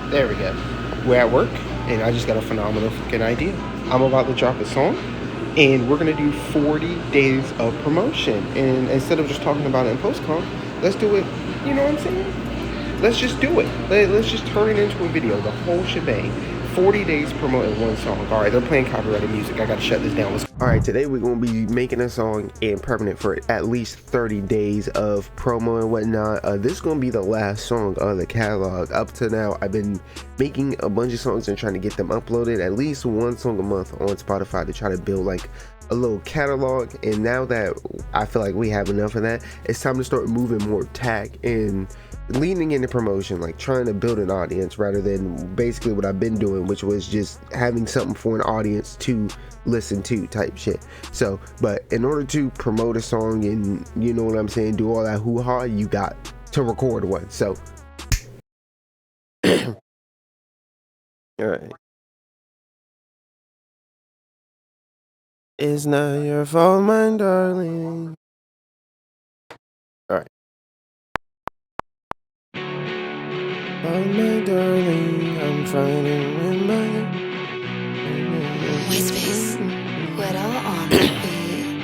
There we go. We're at work, and I just got a phenomenal fucking idea. I'm about to drop a song, and we're gonna do 40 days of promotion. And instead of just talking about it in postcom, let's do it. You know what I'm saying? Let's just do it. Let's just turn it into a video, the whole shebang. 40 days promoting one song. All right, they're playing copyrighted music. I gotta shut this down. All right, today we're gonna be making a song and prepping it for at least 30 days of promo and whatnot. This is gonna be the last song of the catalog. Up to now, I've been making a bunch of songs and trying to get them uploaded, at least one song a month on Spotify to try to build like a little catalog. And now that I feel like we have enough of that, it's time to start moving more tack and leaning into promotion, like trying to build an audience rather than basically what I've been doing, which was just having something for an audience to listen to type shit. So, but in order to promote a song and, you know what I'm saying, do all that hoo-ha, you got to record one. So all right. It's not your fault, my darling. All right. Oh, my darling, I'm fighting with my White what all on the beat.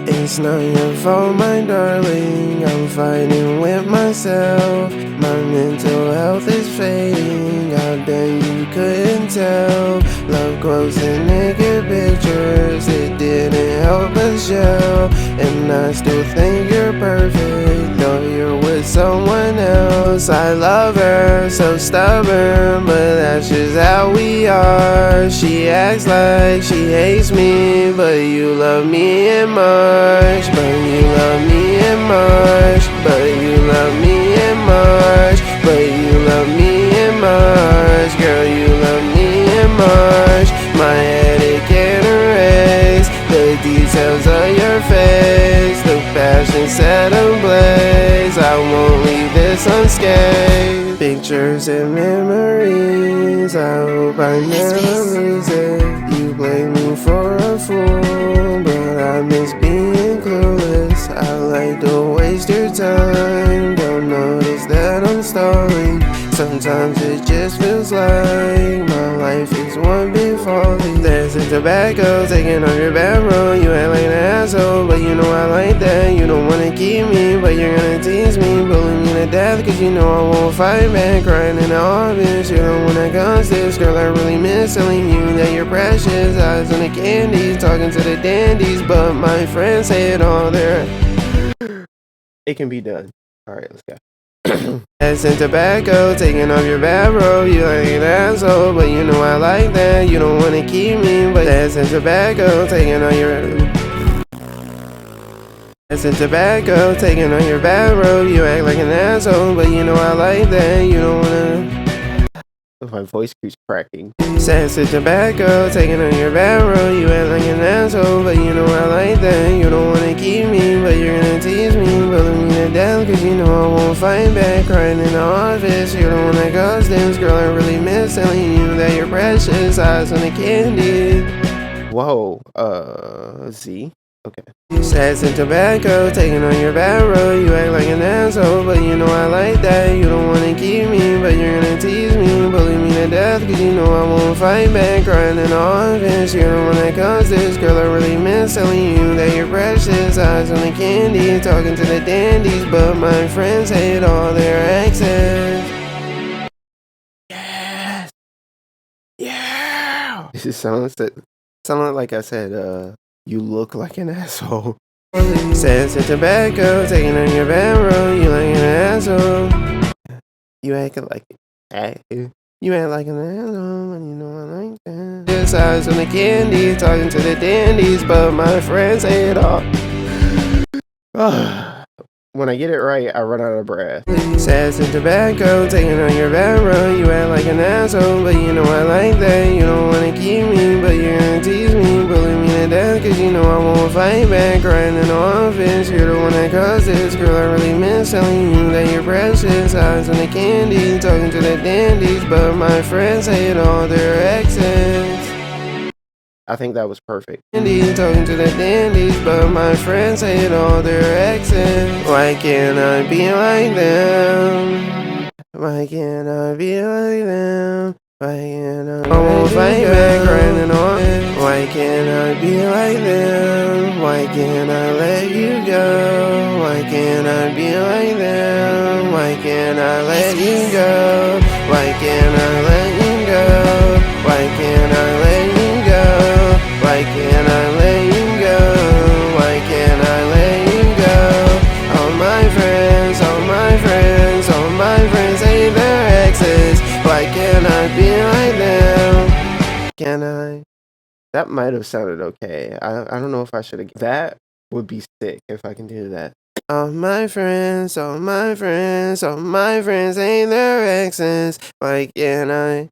It's not your fault, my darling, I'm fighting with myself. My mental health is fading, I bet you couldn't tell. Love grows in naked pictures, it didn't help but show. And I still think you're perfect, though you're with someone else. I love her, so stubborn, but that's just how we are. She acts like she hates me, but you love me in March. But you love me in March. But you love me in March. But you love me in March. Girl, you love me in March. My headache can't erase the details of your face. The passion set ablaze, I won't leave this unscathed. Pictures and memories, I hope I never lose it. You blame me for a fool, but I miss being clueless. I like to waste your time, don't notice that I'm stalling. Sometimes it just feels like my life is one big folly. There's a tobacco taking on your bedroom. You act like an asshole, but you know I like that. You don't wanna keep me, but you're gonna tease me, bully me to death, cause you know I won't fight back. Crying in the office, you're the one that caused this. Girl, I really miss telling you that you're precious. Eyes on the candies, talking to the dandies, but my friends say it all there. It can be done. Alright, let's go. That's in tobacco, taking off your bathrobe. You like an asshole, but you know I like that. You don't wanna keep me, but that's in tobacco, taking on your That's in tobacco, taking on your bathrobe. You act like an asshole, but you know I like that. You don't wanna. My voice keeps cracking. Sass and tobacco, taking on your bathrobe. You act like an asshole, but you know I like that. You don't wanna keep me, but you're gonna tease me, bully me to death, cause you know I won't fight back. Crying in the office, you're the one that caused this. Girl, I really miss telling you that you're precious. Eyes on the candy. Whoa, Z. Okay. Sass and tobacco, taking on your bathrobe. You act like an asshole, but you know I like that. You don't wanna keep me, but you're gonna tease me, bully me to death, cause you know I won't fight back. Crying in the office, you're the one that caused this. Girl, I really miss telling you that you're precious. Eyes on the candy, talking to the dandies, but my friends hate all their exes. Yes! Yeah! This sounds like I said, you look like an asshole. Sass and tobacco, taking on your bathrobe. You like an asshole. You act like you act like an asshole, and you know I like that. Just eyes on the candy, talking to the dandies, but my friends say it all. When I get it right, I run out of breath. Sass and tobacco, taking on your bathrobe. You act like an asshole, but you know I like that. You don't wanna keep me, but you're gonna tease me, bully me to death, cause you know I won't fight back. Crying in the office, you're the one that caused this. Girl, I really miss telling you that you're precious. Eyes on the candy, talking to the dandies, but my friends hate all their exes. I think that was perfect. Talking to the dandies, but my friends hate all their exes. Why can't I be like them? Why can't I be like them? Why can't I almost like back grinding on? Why can't I be like them? Why can't I let you go? Why can't I be like them? Why can't I let you go? Why can't I let you go? Why can't I let you go? Why can't I let you go? Why can't I let you go? All my friends, all my friends, all my friends hate their exes. Why can't I be like them? Can I? That might have sounded okay. I don't know if I should have. That would be sick if I can do that. All my friends, all my friends, all my friends hate their exes. Why can't I?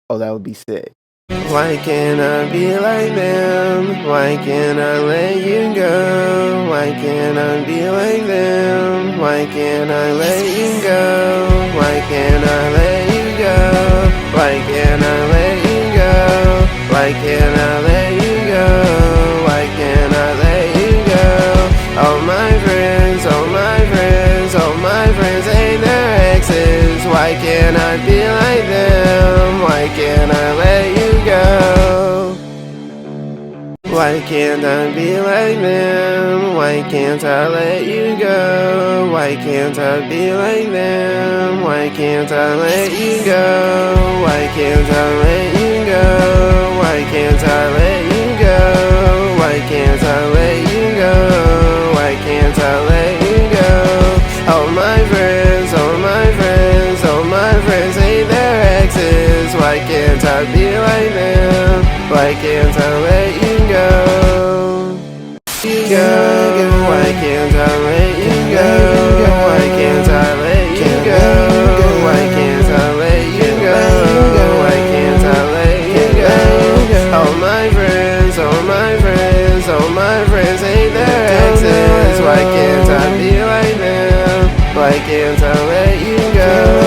Oh, that would be sick. Why can't I be like them? Why can't I let you go? Why can't I be like them? Why can't I let you go? Why can't I let you go? Why can't I let you go? Why can't I let you go? Why can't I let you go? All my friends, all my friends, all my friends hate their exes. Why can't I be like them? Why can't I let you go? Why can't I be like them? Why can't I let you go? Why can't I be like them? Why can't I let you go? Why can't I let you go? Why can't I let you go? Why can't I let you go? Why can't I let you go? All my friends, all my friends, all my friends hate their exes. Why can't I be like them? Why can't I let you go? You go. Why can't I let you go? Why can't I let you go? Why can't I let you go? Why can't I let you go? All my friends, all my friends, all my friends hate their exes. Why can't I be like them? Why can't I let you go?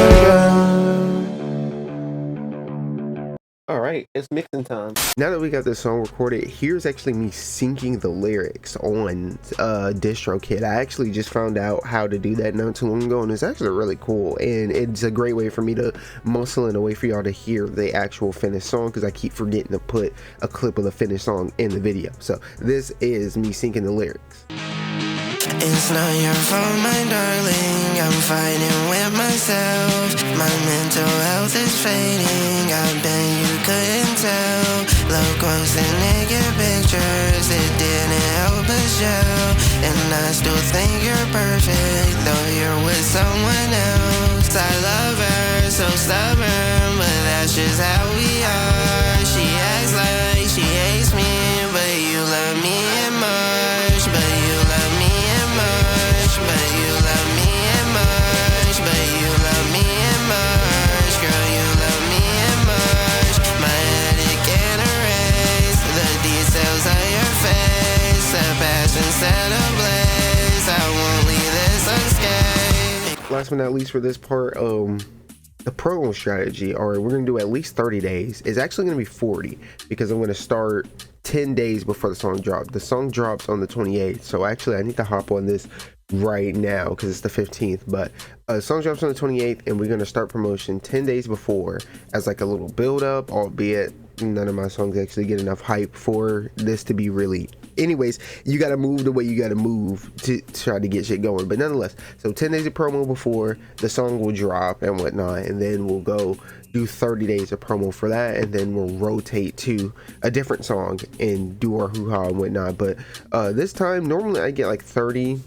Alright, it's mixing time. Now that we got this song recorded, here's actually me syncing the lyrics on DistroKid. I actually just found out how to do that not too long ago, and it's actually really cool, and it's a great way for me to muscle in a way for y'all to hear the actual finished song, because I keep forgetting to put a clip of the finished song in the video. So this is me syncing the lyrics. It's not your fault, my darling, I'm fighting with myself. My mental health is fading, I bet you couldn't tell. Look close and naked pictures, it didn't help but show. And I still think you're perfect, though you're with someone else. I love her, so stubborn, but that's just how we are. She acts like she hates me, but you love me in much. But you love me in much. But you love me in much. But you love me in much. Girl, you love me in much. My head, it can't erase the details of your face. The passion set ablaze, I won't leave this unscathed. Last but not least for this part, the promo strategy. All right, we're gonna do at least 30 days. It's actually gonna be 40 because I'm gonna start 10 days before the song drops. The song drops on the 28th, so actually I need to hop on this right now because it's the 15th. But the song drops on the 28th, and we're gonna start promotion 10 days before as like a little build up, albeit none of my songs actually get enough hype for this to be really. Anyways, you gotta move the way you gotta move to try to get shit going, but nonetheless, so 10 days of promo before the song will drop and whatnot, and then we'll go do 30 days of promo for that, and then we'll rotate to a different song and do our hoo-ha and whatnot. But this time normally I get like 30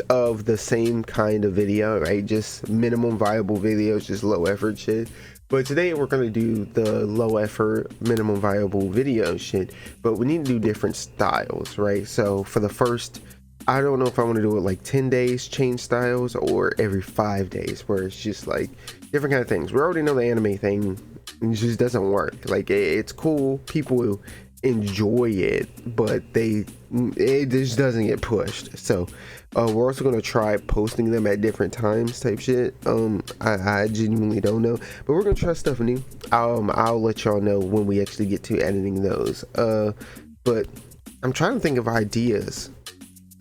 of the same kind of video, right? Just minimum viable videos, just low effort shit. But today we're going to do the low effort, minimum viable video shit, but we need to do different styles, right? So for the first, I don't know if I want to do it like 10 days, change styles, or every 5 days, where it's just like different kind of things. We already know the anime thing, it just doesn't work. Like it's cool, people enjoy it, but it just doesn't get pushed. So we're also going to try posting them at different times type shit. I genuinely don't know, but we're going to try stuff new. I'll let y'all know when we actually get to editing those. But I'm trying to think of ideas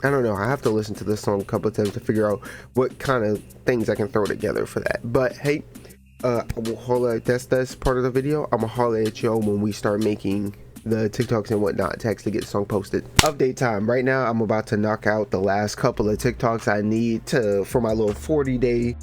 I don't know. I have to listen to this song a couple of times to figure out what kind of things I can throw together for that. But hey, I will holler. That's part of the video. I'm gonna holler at y'all when we start making the TikToks and whatnot to actually get the song posted. Update time. Right now, I'm about to knock out the last couple of TikToks I need for my little 40-day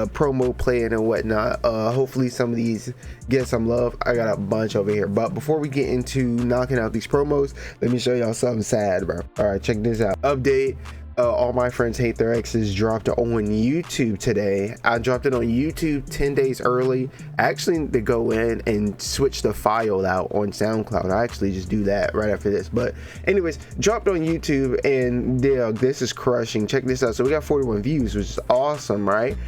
promo plan and whatnot. Hopefully some of these get some love. I got a bunch over here, but before we get into knocking out these promos, let me show y'all something sad, bro. All right, check this out. Update. All My Friends Hate Their Exes dropped on YouTube today. I dropped it on YouTube 10 days early. I actually need to go in and switch the file out on SoundCloud. I actually just do that right after this. But anyways, dropped on YouTube, and yeah, this is crushing. Check this out. So we got 41 views, which is awesome, right?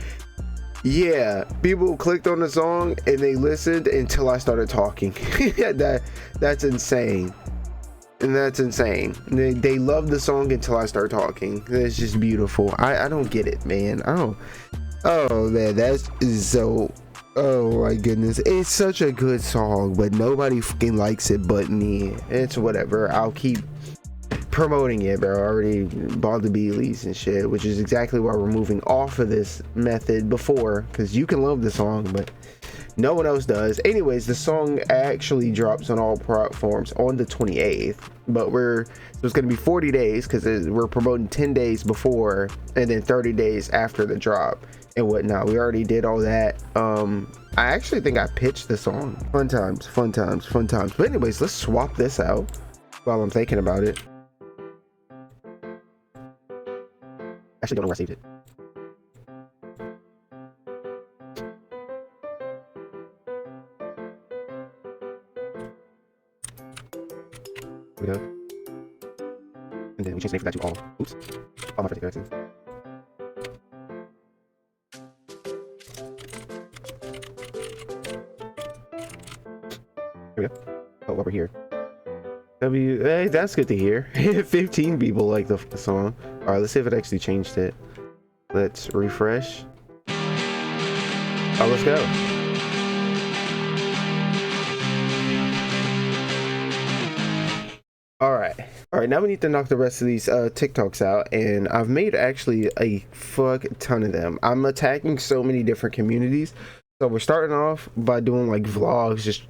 Yeah, people clicked on the song and they listened until I started talking. That's insane. And that's insane. They love the song until I start talking. It's just beautiful. I don't get it, man. Oh man, that's so, oh my goodness, it's such a good song, but nobody fucking likes it but me. It's whatever. I'll keep promoting it, bro. I already bought the Beatles and shit, which is exactly why we're moving off of this method before, because you can love the song but no one else does. Anyways, the song actually drops on all platforms on the 28th, but so it's going to be 40 days because we're promoting 10 days before and then 30 days after the drop and whatnot. We already did all that. I actually think I pitched the song. Fun times. But anyways, let's swap this out while I'm thinking about it. Actually don't know where I saved it. We go. And then we change the name for that to all. Oops. All My Friends Hate Their Exes. Here we go. Oh, while we're here. Hey, that's good to hear. 15 people like the song. Alright, let's see if it actually changed it. Let's refresh. Oh, let's go. All right, now we need to knock the rest of these TikToks out, and I've made actually a fuck ton of them. I'm attacking so many different communities, so we're starting off by doing like vlogs, just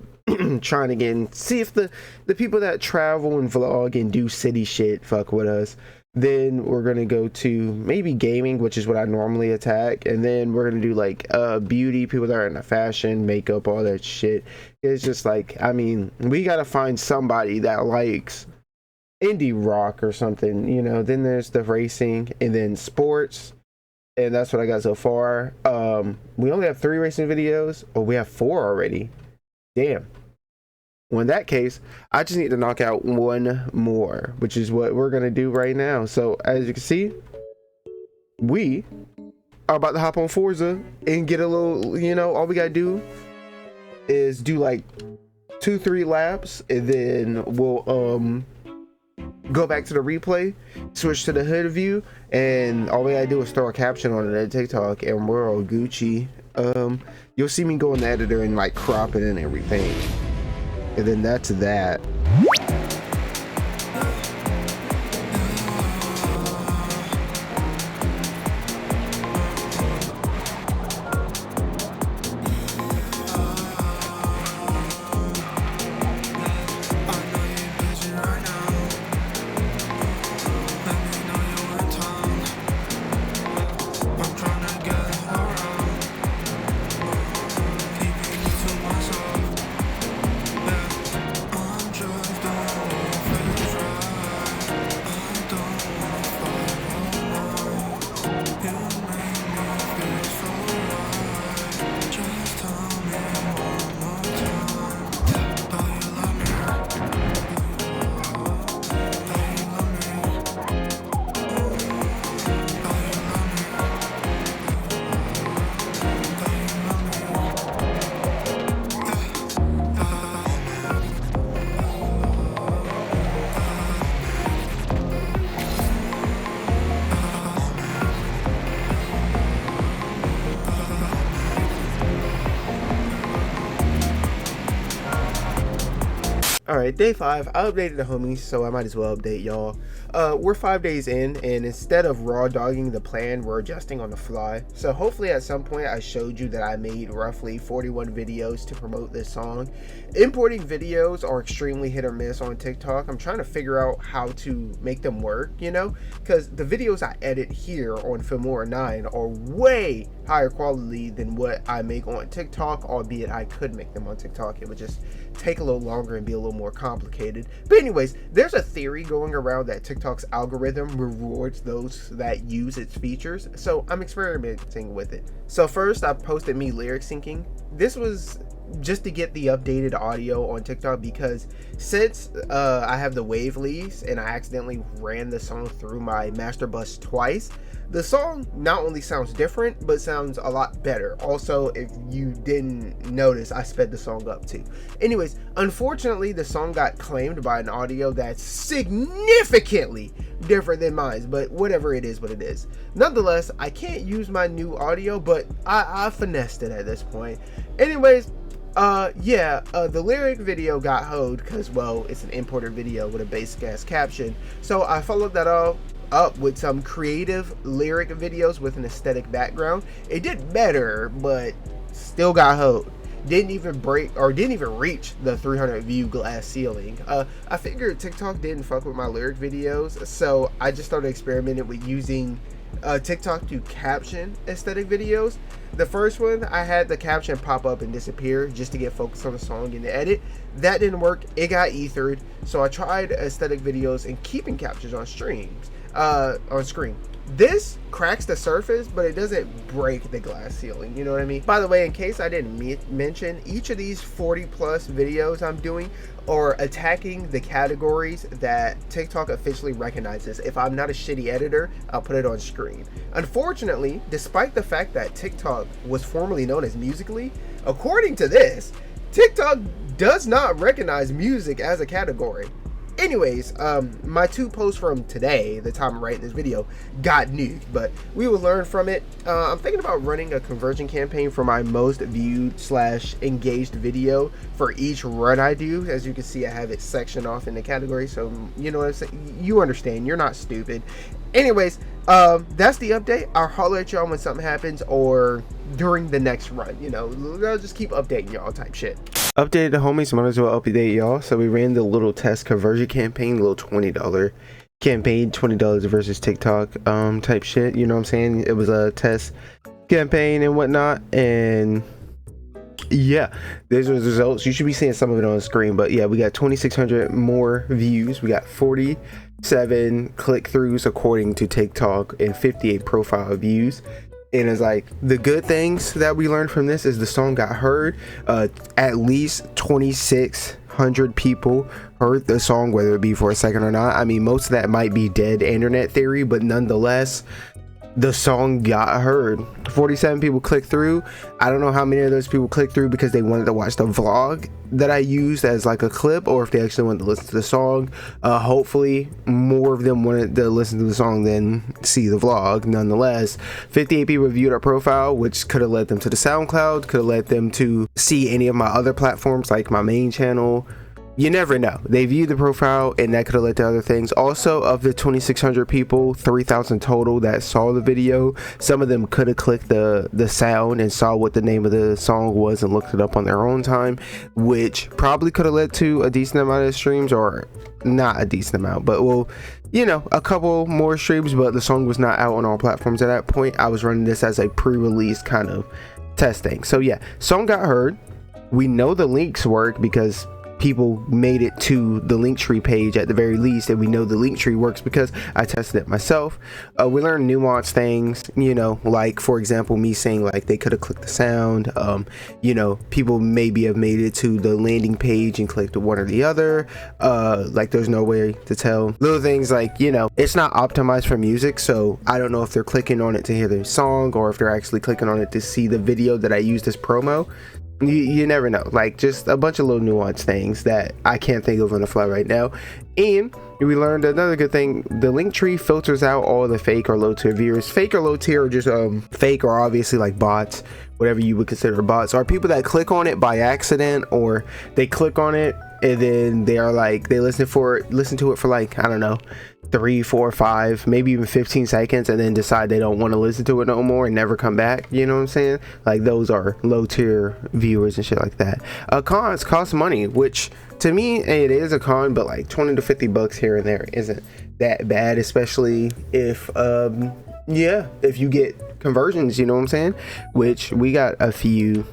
trying to get in, see if the people that travel and vlog and do city shit fuck with us. Then we're gonna go to maybe gaming, which is what I normally attack, and then we're gonna do like beauty, people that are into fashion, makeup, all that shit. It's just like, I mean, we gotta find somebody that likes indie rock or something, you know. Then there's the racing, and then sports, and that's what I got so far. We only have 3 racing videos. Oh, we have 4 already. Damn. Well, in that case, I just need to knock out 1 more, which is what we're gonna do right now. So as you can see, we are about to hop on Forza and get a little, you know, all we gotta do is do like 2-3 laps, and then we'll go back to the replay, switch to the hood view, and all we gotta do is throw a caption on it at TikTok, and we're all Gucci. You'll see me go in the editor and like crop it and everything, and then that's that. Alright, day 5. I updated the homies, so I might as well update y'all. We're 5 days in, and instead of raw dogging the plan, we're adjusting on the fly. So hopefully at some point I showed you that I made roughly 41 videos to promote this song. Importing videos are extremely hit or miss on TikTok. I'm trying to figure out how to make them work, you know? Because the videos I edit here on Filmora 9 are way higher quality than what I make on TikTok, albeit I could make them on TikTok. It would just take a little longer and be a little more complicated. But anyways, there's a theory going around that TikTok's algorithm rewards those that use its features, so I'm experimenting with it. So first I posted me lyric syncing. This was just to get the updated audio on TikTok, because since I have the wave leaves and I accidentally ran the song through my master bus twice, the song not only sounds different, but sounds a lot better. Also, if you didn't notice, I sped the song up too. Anyways, unfortunately, the song got claimed by an audio that's significantly different than mine, but whatever, it is what it is. Nonetheless, I can't use my new audio, but I finessed it at this point. Anyways, the lyric video got hoed because, well, it's an imported video with a basic ass caption. So I followed that up with some creative lyric videos with an aesthetic background. It did better, but still got hoed. Didn't even reach the 300 view glass ceiling. I figured TikTok didn't fuck with my lyric videos, so I just started experimenting with using TikTok to caption aesthetic videos. The first one, I had the caption pop up and disappear just to get focused on the song in the edit. That didn't work. It got ethered. So I tried aesthetic videos and keeping captions on screen. This cracks the surface, but it doesn't break the glass ceiling, you know what I mean? By the way, in case I didn't mention, each of these 40 plus videos I'm doing are attacking the categories that TikTok officially recognizes. If I'm not a shitty editor, I'll put it on screen. Unfortunately, despite the fact that TikTok was formerly known as Musical.ly, according to this, TikTok does not recognize music as a category. Anyways, my 2 posts from today, the time I'm writing this video, got nuked, but we will learn from it. I'm thinking about running a conversion campaign for my most viewed / engaged video for each run I do. As you can see, I have it sectioned off in the category, so you know what I'm saying. You understand, you're not stupid. Anyways, that's the update. I'll holler at y'all when something happens or during the next run. You know, I'll just keep updating y'all type shit. Updated the homies, might as well update y'all. So we ran the little test conversion campaign, little $20 campaign, $20 versus TikTok type shit, you know what I'm saying? It was a test campaign and whatnot, and yeah, there's those results. You should be seeing some of it on the screen, but yeah, we got 2,600 more views, we got 47 click-throughs according to TikTok, and 58 profile views. And it's like, the good things that we learned from this is the song got heard. At least 2,600 people heard the song, whether it be for a second or not. I mean, most of that might be dead internet theory, but nonetheless, the song got heard. 47 people clicked through. I don't know how many of those people clicked through because they wanted to watch the vlog that I used as like a clip, or if they actually wanted to listen to the song. Hopefully more of them wanted to listen to the song than see the vlog. Nonetheless, 58 people viewed our profile, which could have led them to the SoundCloud, could have led them to see any of my other platforms like my main channel. You never know. They viewed the profile, and that could have led to other things. Also, of the 2,600 people, 3,000 total that saw the video, some of them could have clicked the sound and saw what the name of the song was and looked it up on their own time, which probably could have led to a decent amount of streams, or not a decent amount, but well, you know, a couple more streams. But the song was not out on all platforms at that point. I was running this as a pre-release kind of testing. So yeah, song got heard. We know the links work because people made it to the Linktree page at the very least, and we know the Linktree works because I tested it myself. We learned nuanced things, you know, like for example, me saying like they could have clicked the sound. You know, people maybe have made it to the landing page and clicked one or the other. Like there's no way to tell. Little things like, you know, it's not optimized for music, so I don't know if they're clicking on it to hear the song or if they're actually clicking on it to see the video that I used as promo. You never know. Like, just a bunch of little nuanced things that I can't think of on the fly right now. And we learned another good thing: the Linktree filters out all the fake or low tier viewers. Fake or low tier are just fake or obviously like bots, whatever you would consider bots are people that click on it by accident, or they click on it and then they are like, they listen to it for like, I don't know, 3, 4, 5, maybe even 15 seconds, and then decide they don't want to listen to it no more and never come back. You know what I'm saying? Like, those are low tier viewers and shit like that. Cons cost money, which to me it is a con, but like 20 to 50 bucks here and there isn't that bad, especially if if you get conversions, you know what I'm saying? Which we got a few.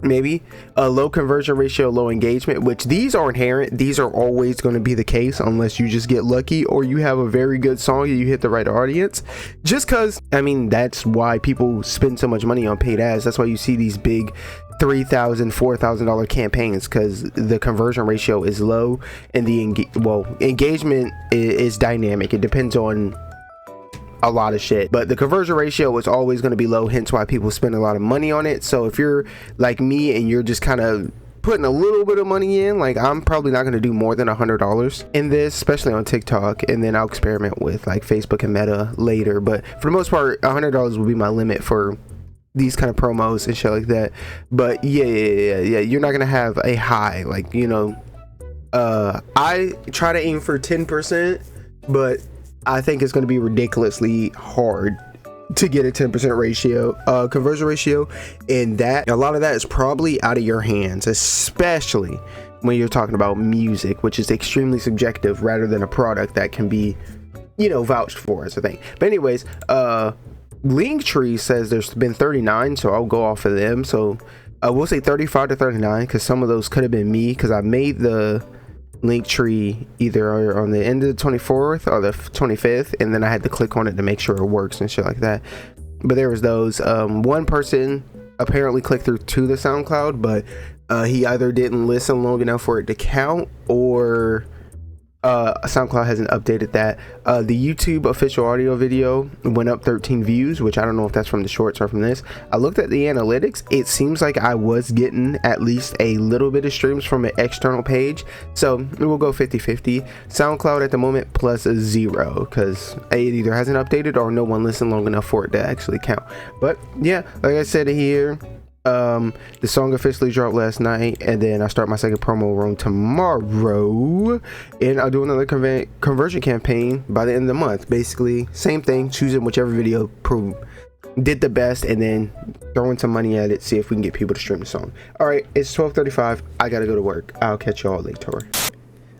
Maybe a low conversion ratio, low engagement, which these are inherent. These are always going to be the case unless you just get lucky or you have a very good song and you hit the right audience. Just because, I mean, that's why people spend so much money on paid ads. That's why you see these big $3,000, $4,000 campaigns, because the conversion ratio is low and the engagement is dynamic. It depends on a lot of shit, but the conversion ratio is always going to be low, hence why people spend a lot of money on it. So if you're like me and you're just kind of putting a little bit of money in, like, I'm probably not going to do more than $100 in this, especially on TikTok, and then I'll experiment with like Facebook and Meta later. But for the most part, $100 will be my limit for these kind of promos and shit like that. But yeah, you're not going to have a high, like, you know, I try to aim for 10%, but I think it's going to be ridiculously hard to get a 10% ratio, conversion ratio, and that a lot of that is probably out of your hands, especially when you're talking about music, which is extremely subjective rather than a product that can be, you know, vouched for as a thing. But anyways, Linktree says there's been 39, so I'll go off of them. So we'll say 35 to 39, because some of those could have been me, because I made the Linktree either on the end of the 24th or the 25th, and then I had to click on it to make sure it works and shit like that. But there was those. One person apparently clicked through to the SoundCloud, but he either didn't listen long enough for it to count, or SoundCloud hasn't updated that. The YouTube official audio video went up 13 views, which I don't know if that's from the shorts or from this. I looked at the analytics. It seems like I was getting at least a little bit of streams from an external page, so we'll go 50-50. SoundCloud at the moment plus 0, because it either hasn't updated or no one listened long enough for it to actually count. But yeah, like I said here, the song officially dropped last night, and then I start my second promo run tomorrow, and I'll do another conversion campaign by the end of the month. Basically same thing, choosing whichever video did the best and then throwing some money at it, see if we can get people to stream the song. All right, it's 12:35. I gotta go to work. I'll catch y'all later.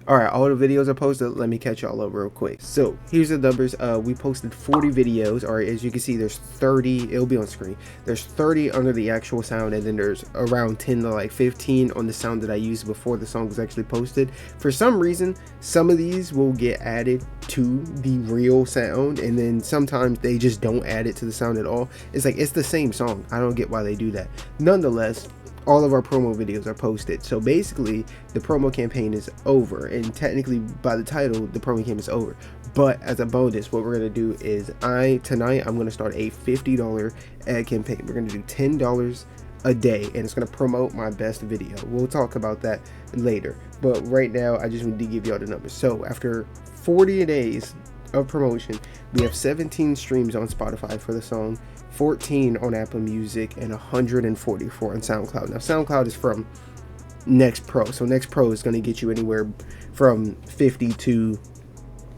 Alright, all the videos I posted, let me catch y'all up real quick. So here's the numbers. We posted 40 videos. Alright, as you can see, there's 30, it'll be on screen. There's 30 under the actual sound, and then there's around 10 to like 15 on the sound that I used before the song was actually posted. For some reason, some of these will get added to the real sound, and then sometimes they just don't add it to the sound at all. It's like, it's the same song. I don't get why they do that. Nonetheless, all of our promo videos are posted. So basically the promo campaign is over, and technically by the title the promo campaign is over. But as a bonus, what we're gonna do is tonight I'm gonna start a $50 ad campaign. We're gonna do $10 a day, and it's gonna promote my best video. We'll talk about that later, but right now I just need to give y'all the numbers. So after 40 days of promotion, we have 17 streams on Spotify for the song, 14 on Apple Music, and 144 on SoundCloud. Now SoundCloud is from Next Pro, so Next Pro is going to get you anywhere from 50 to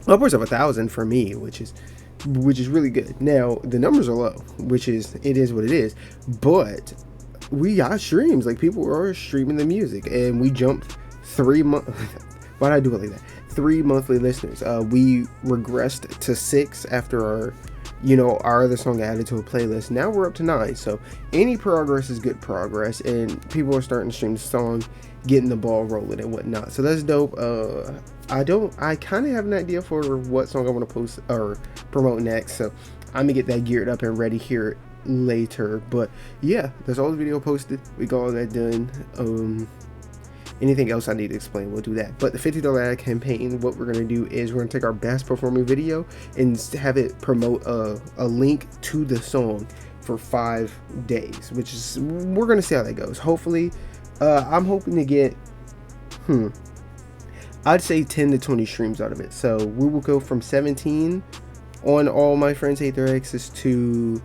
upwards of 1,000 for me, which is really good. Now the numbers are low, it is what it is, but we got streams. Like, people are streaming the music, and we jumped 3 months. Why did I do it like that? 3 monthly listeners. We regressed to 6 after our other song added to a playlist. Now we're up to 9. So any progress is good progress, and people are starting to stream the song, getting the ball rolling and whatnot. So that's dope. I kind of have an idea for what song I want to post or promote next, so I'm gonna get that geared up and ready here later. But yeah, that's all the video posted. We got all that done. Anything else I need to explain, we'll do that. But the $50 ad campaign, what we're going to do is we're going to take our best performing video and have it promote a link to the song for 5 days, which is, we're going to see how that goes. Hopefully, I'm hoping to get, I'd say 10 to 20 streams out of it. So we will go from 17 on All My Friends Hate Their Exes to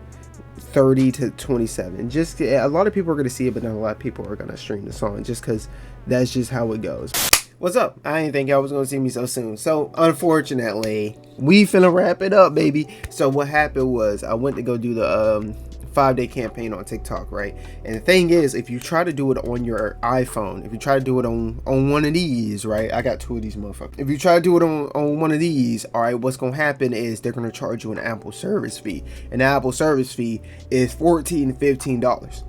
30 to 27. Just a lot of people are going to see it, but not a lot of people are going to stream the song, just because that's just how it goes. What's up? I didn't think y'all was going to see me so soon. So unfortunately, we finna wrap it up, baby. So what happened was I went to go do the 5-day campaign on TikTok, right? And the thing is, if you try to do it on your iPhone, if you try to do it on one of these, right? I got 2 of these motherfuckers. If you try to do it on one of these, all right, what's gonna happen is they're gonna charge you an Apple service fee, and the Apple service fee is $14 to $15.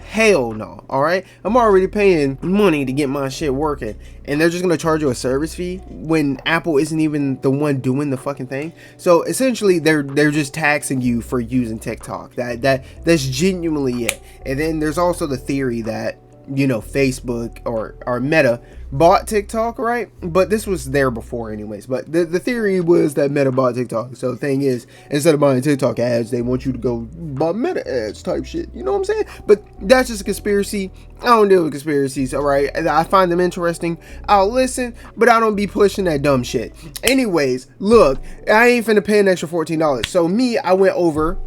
Hell no. All right, I'm already paying money to get my shit working, and they're just gonna charge you a service fee when Apple isn't even the one doing the fucking thing. So essentially they're just taxing you for using TikTok. That's genuinely it. And then there's also the theory that, you know, Facebook or Meta bought TikTok, right? But this was there before anyways. But the theory was that Meta bought TikTok. So the thing is, instead of buying TikTok ads, they want you to go buy Meta ads type shit. You know what I'm saying? But that's just a conspiracy. I don't deal with conspiracies, all right? I find them interesting. I'll listen, but I don't be pushing that dumb shit. Anyways, look, I ain't finna pay an extra $14. So I went over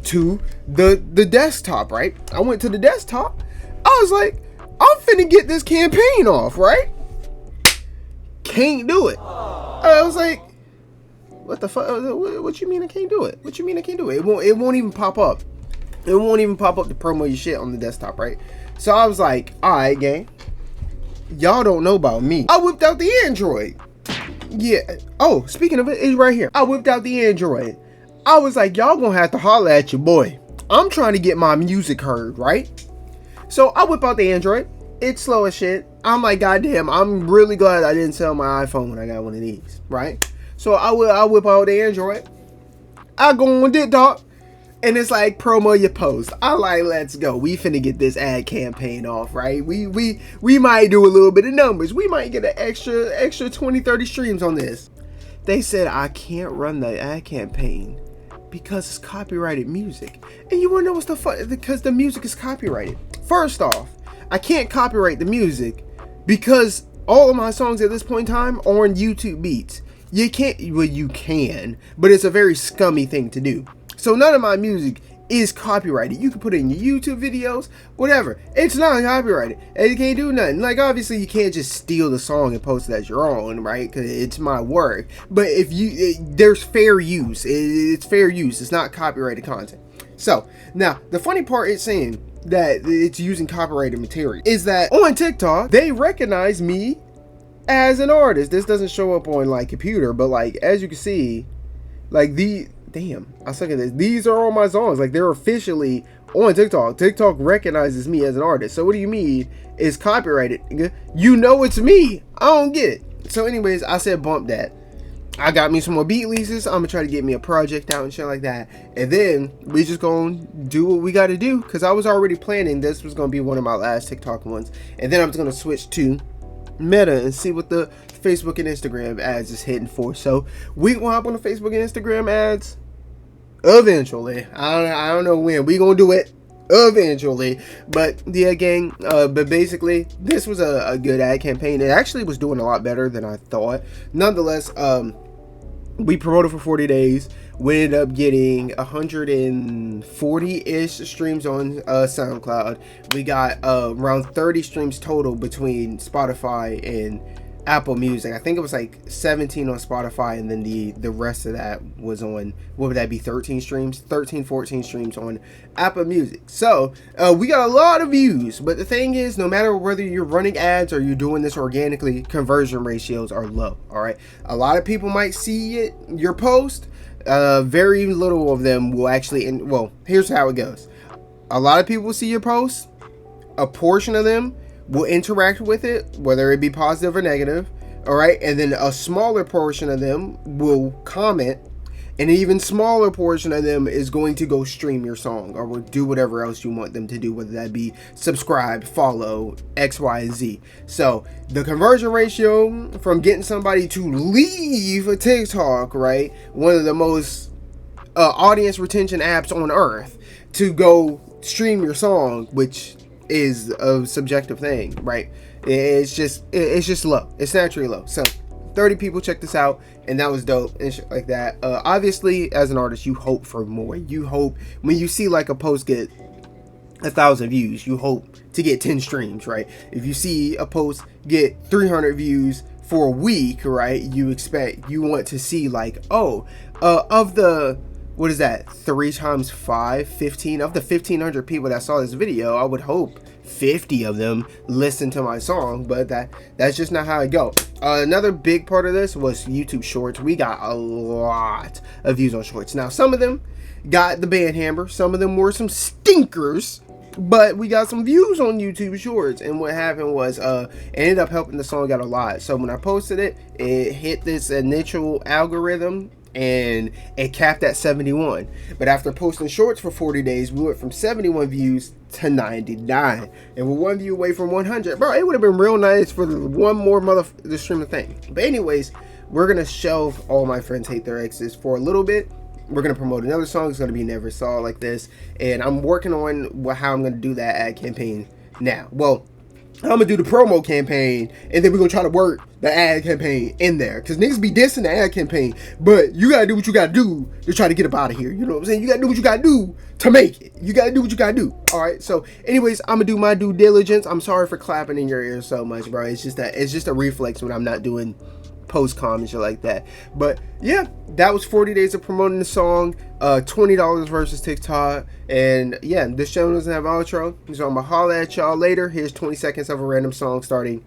to the desktop, right? I went to the desktop. I was like, I'm finna get this campaign off, right? Can't do it. I was like, what the fuck? What you mean I can't do it? What you mean I can't do it? It won't even pop up. It won't even pop up to promo your shit on the desktop, right? So I was like, all right, gang. Y'all don't know about me. I whipped out the Android. Yeah. Oh, speaking of it, it's right here. I whipped out the Android. I was like, y'all gonna have to holler at your boy. I'm trying to get my music heard, right? So I whip out the Android. It's slow as shit. I'm like, goddamn, I'm really glad I didn't sell my iPhone when I got one of these, right? So I whip out the Android. I go on TikTok, and it's like, promo your post. I like, let's go. We finna get this ad campaign off, right? We might do a little bit of numbers. We might get an extra 20, 30 streams on this. They said I can't run the ad campaign because it's copyrighted music. And you wanna know what's the fun? Because the music is copyrighted. First off, I can't copyright the music because all of my songs at this point in time are on YouTube Beats. You can't, well, you can, but it's a very scummy thing to do. So none of my music is copyrighted. You can put it in your YouTube videos, whatever. It's not copyrighted, and you can't do nothing. Like, obviously, you can't just steal the song and post it as your own, right? Because it's my work. But if there's fair use. It's fair use. It's not copyrighted content. So now the funny part is saying that it's using copyrighted material is that on TikTok they recognize me as an artist. This doesn't show up on like computer, but like as you can see, like I suck at this. These are all my songs. Like they're officially on TikTok. TikTok recognizes me as an artist. So what do you mean it's copyrighted? You know it's me. I don't get it. So anyways, I said bump that. I got me some more beat leases. I'm gonna try to get me a project out and shit like that, and then we just gonna do what we gotta do, because I was already planning this was gonna be one of my last TikTok ones, and then I'm just gonna switch to Meta and see what the Facebook and Instagram ads is hitting for. So we gonna hop on the Facebook and Instagram ads eventually. I don't know when. We gonna do it eventually. But yeah, gang, but basically this was a good ad campaign. It actually was doing a lot better than I thought. Nonetheless, we promoted for 40 days. We ended up getting 140-ish streams on SoundCloud. We got around 30 streams total between Spotify and Apple Music. I think it was like 17 on Spotify, and then the rest of that was on, what would that be, 13 streams? 13, 14 streams on Apple Music. So we got a lot of views, but the thing is, no matter whether you're running ads or you're doing this organically, conversion ratios are low. All right, a lot of people might see your post. Very little of them will actually, well, here's how it goes. A lot of people will see your post. A portion of them will interact with it, whether it be positive or negative. All right, and then a smaller portion of them will comment, and an even smaller portion of them is going to go stream your song or will do whatever else you want them to do, whether that be subscribe, follow, X, Y, and Z. So the conversion ratio from getting somebody to leave a TikTok, right, one of the most audience retention apps on earth, to go stream your song, which is a subjective thing, right? It's just low. It's naturally low. So 30 people checked this out, and that was dope and shit like that. Obviously, as an artist, you hope for more. You hope when you see like a post get 1,000 views, you hope to get 10 streams, right? If you see a post get 300 views for a week, right, you want to see like, oh, of the, what is that, 3 times 5, 15, of the 1,500 people that saw this video, I would hope 50 of them listen to my song, but that's just not how it go. Another big part of this was YouTube Shorts. We got a lot of views on Shorts. Now, some of them got the band hammer, some of them were some stinkers, but we got some views on YouTube Shorts, and what happened was it ended up helping the song out a lot. So when I posted it, it hit this initial algorithm and it capped at 71. But after posting Shorts for 40 days, we went from 71 views to 99, and we're 1 view away from 100. Bro, it would have been real nice for the one more the stream thing. But anyways, we're gonna shelve All My Friends Hate Their Exes for a little bit. We're going to promote another song. It's going to be Never Saw Like This. And I'm working on how I'm going to do that ad campaign now. Well, I'm going to do the promo campaign, and then we're going to try to work the ad campaign in there. Because niggas be dissing the ad campaign. But you got to do what you got to do to try to get up out of here. You know what I'm saying? You got to do what you got to do to make it. You got to do what you got to do. All right? So, anyways, I'm going to do my due diligence. I'm sorry for clapping in your ears so much, bro. It's just a reflex when I'm not doing post-com and shit like that. But yeah, that was 40 days of promoting the song. $20 versus TikTok. And yeah, this channel doesn't have outro, so I'm gonna holla at y'all later. Here's 20 seconds of a random song starting